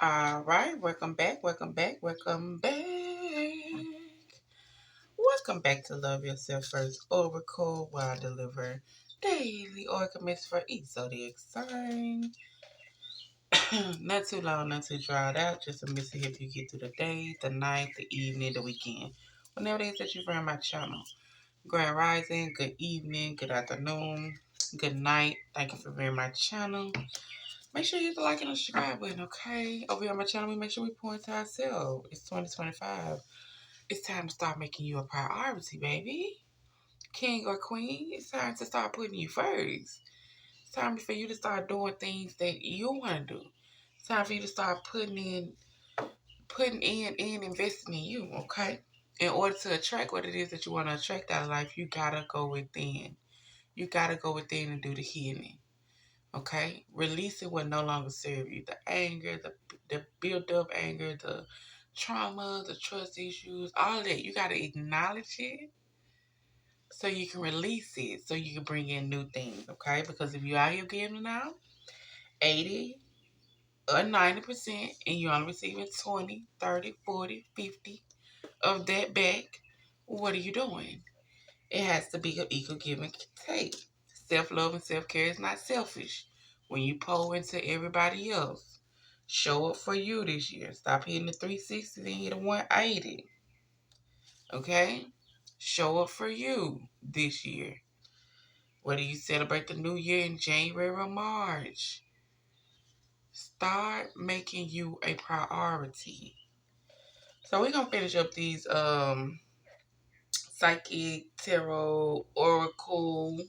All right, welcome back, welcome back, welcome back. Welcome back to Love Yourself First Oracle, where I deliver daily oracles for each zodiac sign. Not too long, not too dried out, just a miss to help you get through the day, the night, the evening, the weekend. Whenever it is that you find my channel. Grand Rising, good evening, good afternoon, good night. Thank you for viewing my channel. Make sure you hit the like and the subscribe button, okay? Over here on my channel, we make sure we point to ourselves. It's 2025. It's time to start making you a priority, baby. King or queen, it's time to start putting you first. It's time for you to start doing things that you want to do. It's time for you to start putting in investing in you, okay? In order to attract what it is that you want to attract out of life, you gotta go within. You gotta go within and do the healing. Okay? Releasing what no longer serve you. The anger, the built up anger, the trauma, the trust issues, all that. You gotta acknowledge it so you can release it, so you can bring in new things, okay? Because if you out here giving out 80 or 90% and you're only receiving 20, 30, 40, 50 of that back, what are you doing? It has to be an equal give and take. Self-love and self-care is not selfish. When you pour into everybody else, show up for you this year. Stop hitting the 360 and hit a 180. Okay? Show up for you this year. Whether you celebrate the new year in January or March, start making you a priority. So we're gonna finish up these psychic, tarot, oracle,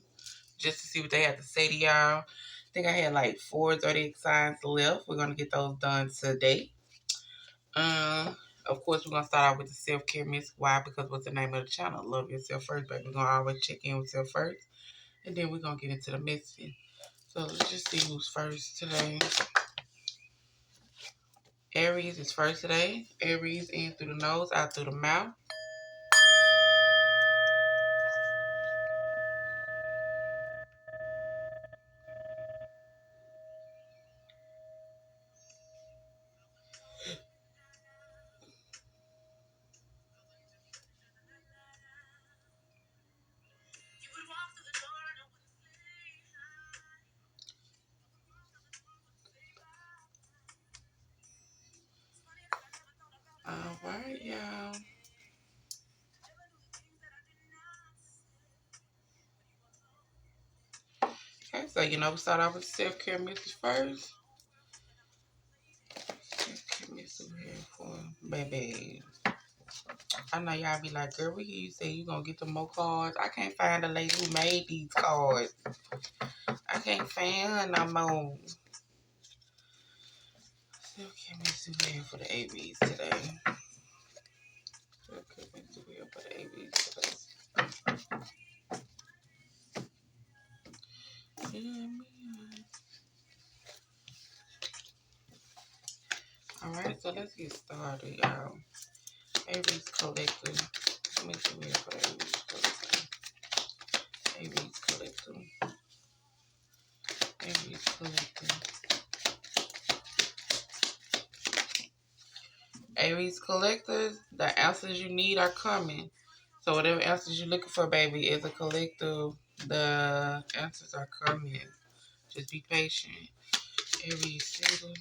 just to see what they have to say to y'all. I think I had like 4 zodiac signs left. We're gonna get those done today. Of course, we're gonna start out with the self-care miss. Why? Because what's the name of the channel? Love yourself first, but we're gonna always check in with yourself first, and then we're gonna get into the messaging. So let's just see who's first today. Aries is first today. Aries in through the nose, out through the mouth. All right, y'all. Okay, so we start off with self-care misses first. Self-care misses here for baby. I know y'all be like, girl, we hear you say you gonna get them more cards. I can't find the lady who made these cards. I can't find no more. Self-care misses here for the Aries today. Self-care misses here for the Aries today. Alright, so let's get started, y'all. Aries Collective. Let me see here for the Aries Collective. Aries Collective. Aries Collective. Aries Collectors, the answers you need are coming. So whatever answers you're looking for, baby, is a collective. The answers are coming. Just be patient. Aries singles.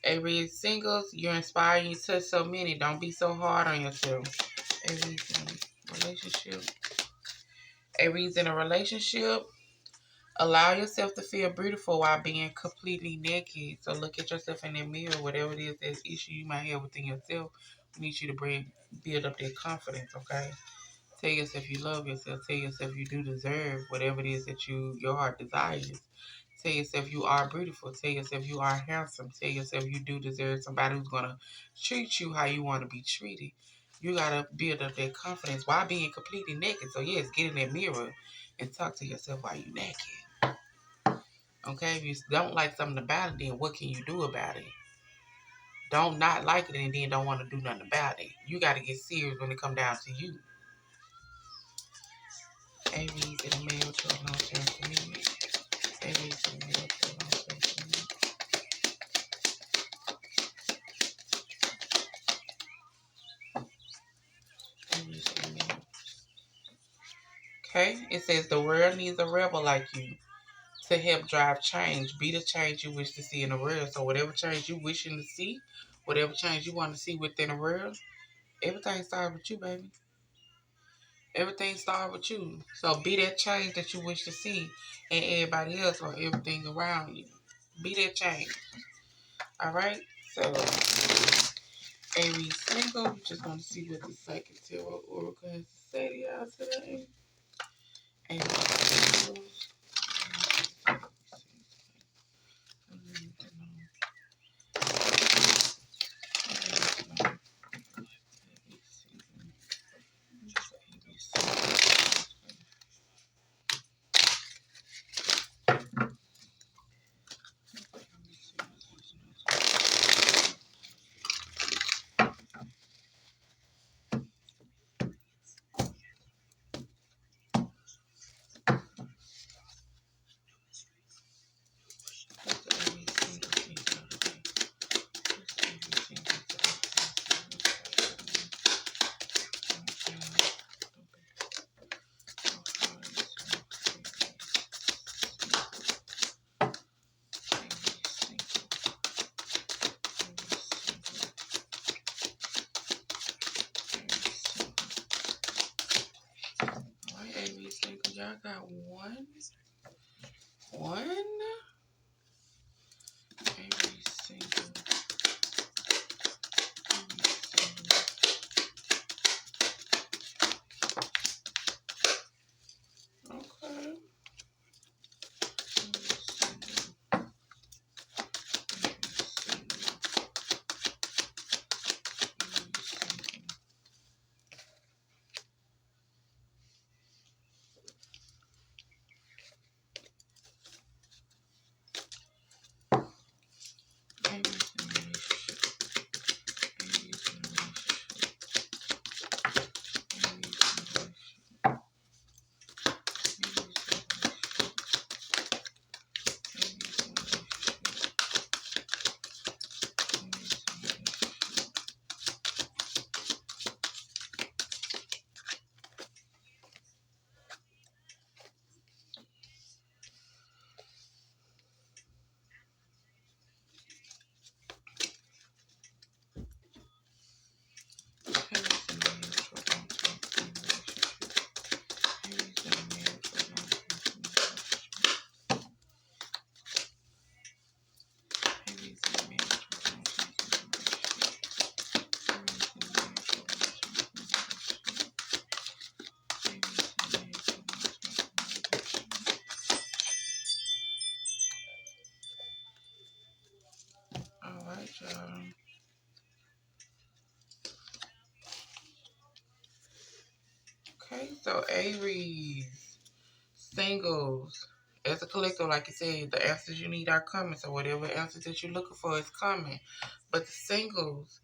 Aries singles, you're inspired. You touch so many. Don't be so hard on yourself. Aries in a relationship. Aries in a relationship. Allow yourself to feel beautiful while being completely naked. So look at yourself in the mirror. Whatever it is that issue you might have within yourself, we need you to build up that confidence, okay? Tell yourself you love yourself. Tell yourself you do deserve whatever it is that your heart desires. Tell yourself you are beautiful. Tell yourself you are handsome. Tell yourself you do deserve somebody who's going to treat you how you want to be treated. You got to build up that confidence while being completely naked. So, yes, get in that mirror and talk to yourself while you're naked. Okay? If you don't like something about it, then what can you do about it? Don't not like it and then don't want to do nothing about it. You got to get serious when it come down to you. Aries in a male to a long-term commitment. Aries in a male to a long-term commitment. Okay? It says the world needs a rebel like you to help drive change. Be the change you wish to see in the world. So whatever change you wishing to see, whatever change you want to see within the world, everything starts with you, baby. Everything starts with you. So be that change that you wish to see in everybody else or everything around you. Be that change. All right? So Aries single, we're just going to see what the second tarot oracle has to say to y'all today. Aries single. Y'all got one. Aries single. Okay. All right, y'all. Okay, so Aries, singles. As a collective, like you said, the answers you need are coming. So whatever answers that you're looking for is coming. But the singles,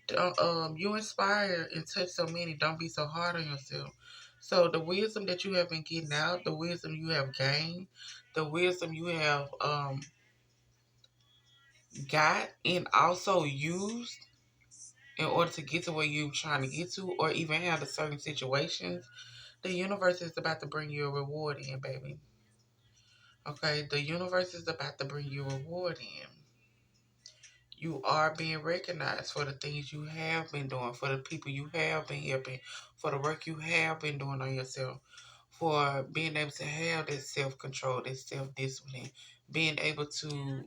don't, you inspire and touch so many. Don't be so hard on yourself. So the wisdom that you have been getting out, the wisdom you have gained, the wisdom you have got and also used in order to get to where you're trying to get to, or even handle certain situations, the universe is about to bring you a reward in, baby. Okay, the universe is about to bring you a reward in. You are being recognized for the things you have been doing, for the people you have been helping, for the work you have been doing on yourself, for being able to have that self control, that self discipline, being able to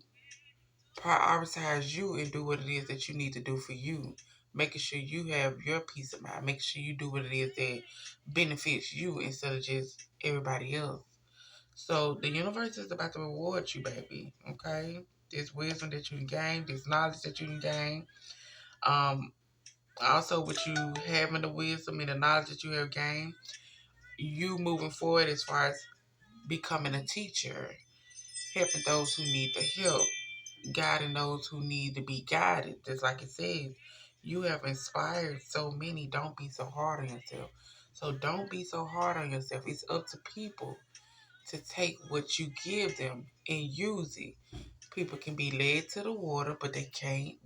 prioritize you and do what it is that you need to do for you. Making sure you have your peace of mind. Making sure you do what it is that benefits you instead of just everybody else. So the universe is about to reward you, baby. Okay? This wisdom that you can gain, this knowledge that you can gain. Um, Also with you having the wisdom and the knowledge that you have gained, you moving forward as far as becoming a teacher, helping those who need the help, guiding those who need to be guided. Just like it says, you have inspired so many. Don't be so hard on yourself. So don't be so hard on yourself. It's up to people to take what you give them and use it. People can be led to the water, but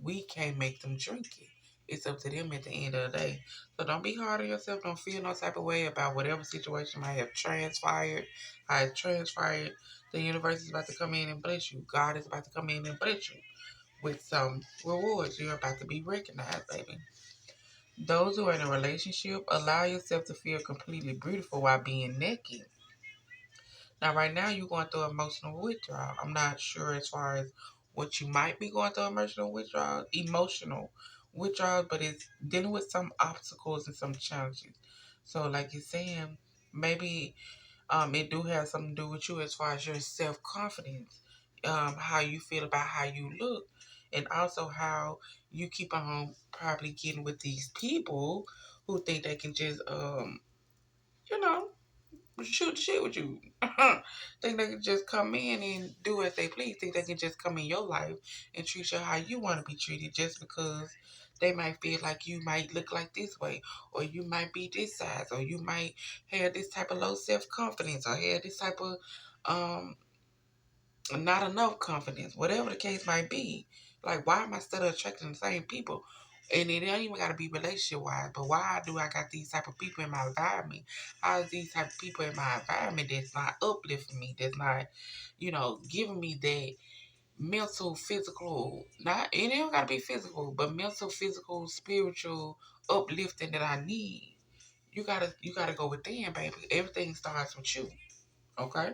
we can't make them drink it. It's up to them at the end of the day. So don't be hard on yourself. Don't feel no type of way about whatever situation might have transpired. How it transpired. The universe is about to come in and bless you. God is about to come in and bless you with some rewards. You're about to be recognized, baby. Those who are in a relationship, allow yourself to feel completely beautiful while being naked. Now, right now, you're going through emotional withdrawal. I'm not sure as far as what you might be going through emotional withdrawal, but it's dealing with some obstacles and some challenges. So, like you're saying, maybe it do have something to do with you as far as your self confidence, how you feel about how you look, and also how you keep on probably getting with these people who think they can just you know shoot the shit with you. Think they can just come in and do as they please. Think they can just come in your life and treat you how you want to be treated just because they might feel like you might look like this way, or you might be this size, or you might have this type of low self confidence, or have this type of um not enough confidence, whatever the case might be. Like, why am I still attracting the same people? And it ain't even gotta be relationship wise, but why do I got these type of people in my environment? How is these type of people in my environment that's not uplifting me, that's not, giving me that mental, physical, not and it don't gotta be physical, but mental, physical, spiritual uplifting that I need. You gotta go within, baby. Everything starts with you. Okay?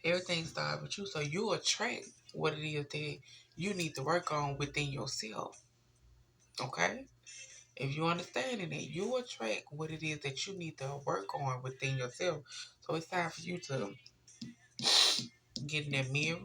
Everything starts with you. So you attract what it is that you need to work on within yourself. Okay? If you understand it, you attract what it is that you need to work on within yourself. So it's time for you to get in that mirror.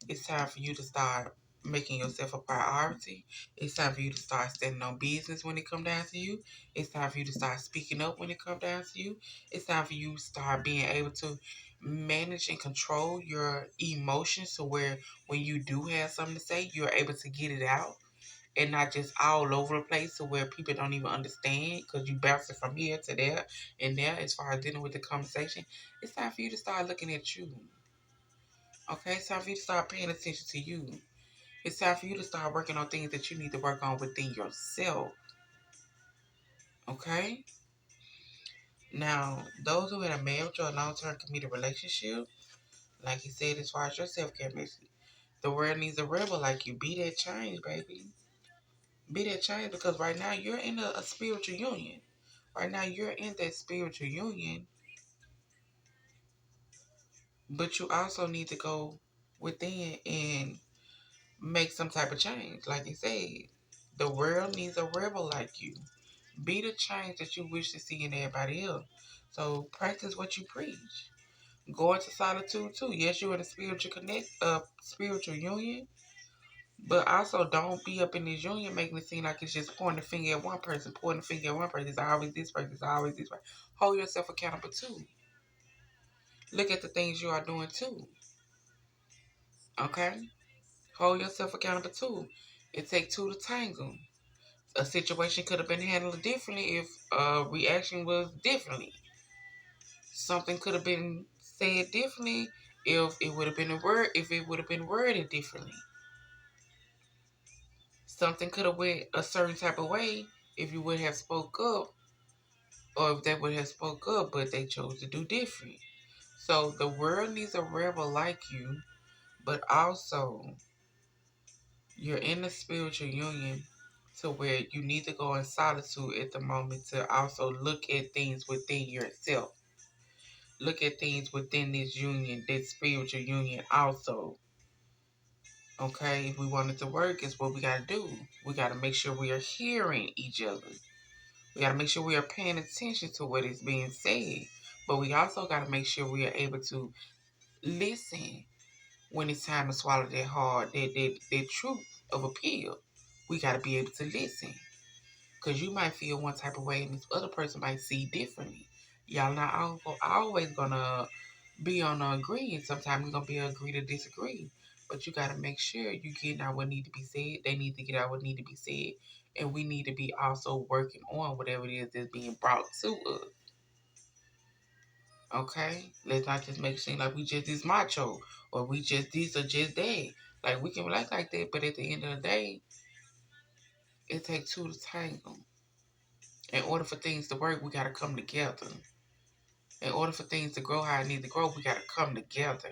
It's time for you to start making yourself a priority. It's time for you to start standing on business when it come down to you. It's time for you to start speaking up when it come down to you. It's time for you to start being able to manage and control your emotions to where when you do have something to say, you're able to get it out and not just all over the place to where people don't even understand because you bounce it from here to there and there as far as dealing with the conversation. It's time for you to start looking at you. Okay, it's time for you to start paying attention to you. It's time for you to start working on things that you need to work on within yourself. Okay? Now, those who had a marriage or a long term committed relationship, like you said, as far as your self care message, the world needs a rebel like you. Be that change, baby. Be that change because right now you're in a spiritual union. Right now you're in that spiritual union, but you also need to go within and make some type of change. Like you said, the world needs a rebel like you. Be the change that you wish to see in everybody else. So practice what you preach. Go into solitude too. Yes, you're in a spiritual union, but also don't be up in this union making it seem like it's just pointing the finger at one person, pointing the finger at one person. It's always this person. It's always this person. Hold yourself accountable too. Look at the things you are doing too. Okay, hold yourself accountable too. It takes two to tangle. A situation could have been handled differently if a reaction was differently. Something could have been said differently if it would have been worded differently. Something could have went a certain type of way if you would have spoke up or if they would have spoke up, but they chose to do different. So the world needs a rebel like you, but also you're in a spiritual union to where you need to go in solitude at the moment to also look at things within yourself. Look at things within this union, this spiritual union also. Okay, if we want it to work, it's what we gotta do. We gotta make sure we are hearing each other. We gotta make sure we are paying attention to what is being said. But we also gotta make sure we are able to listen when it's time to swallow that hard, that truth of a pill. We gotta be able to listen. Cause you might feel one type of way and this other person might see differently. Y'all not always gonna be on the agreeing. Sometimes you're gonna be agree to disagree. But you gotta make sure you getting out what need to be said. They need to get out what need to be said. And we need to be also working on whatever it is that's being brought to us. Okay? Let's not just make it seem like we just this macho or we just this or just that. Like, we can relate like that, but at the end of the day, it takes two to tangle. In order for things to work, we got to come together. In order for things to grow how it needs to grow, we got to come together.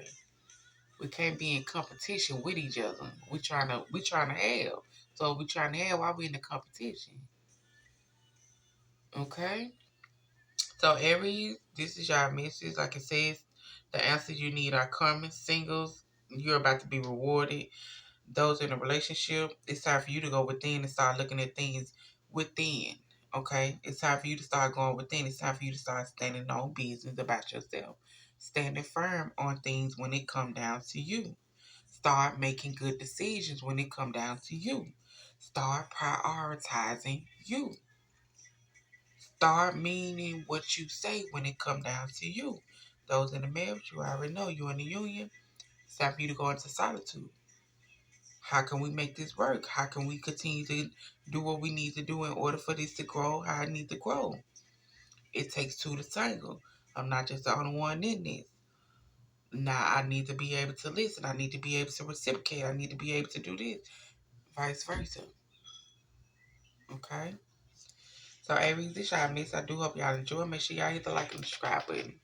We can't be in competition with each other. We trying to have. So we trying to have while we in the competition. Okay? So Aries, this is y'all message. Like it says, the answers you need are coming. Singles, you're about to be rewarded. Those in a relationship, it's time for you to go within and start looking at things within. Okay? It's time for you to start going within. It's time for you to start standing on business about yourself. Standing firm on things when it come down to you. Start making good decisions when it come down to you. Start prioritizing you. Start meaning what you say when it come down to you. Those in the marriage, you already know you're in the union. It's time for you to go into solitude. How can we make this work? How can we continue to do what we need to do in order for this to grow how it needs to grow? It takes two to tangle. I'm not just the only one in this. Now I need to be able to listen. I need to be able to reciprocate. I need to be able to do this. Vice versa. Okay? So Aries, this y'all miss. I do hope y'all enjoy. Make sure y'all hit the like and subscribe button.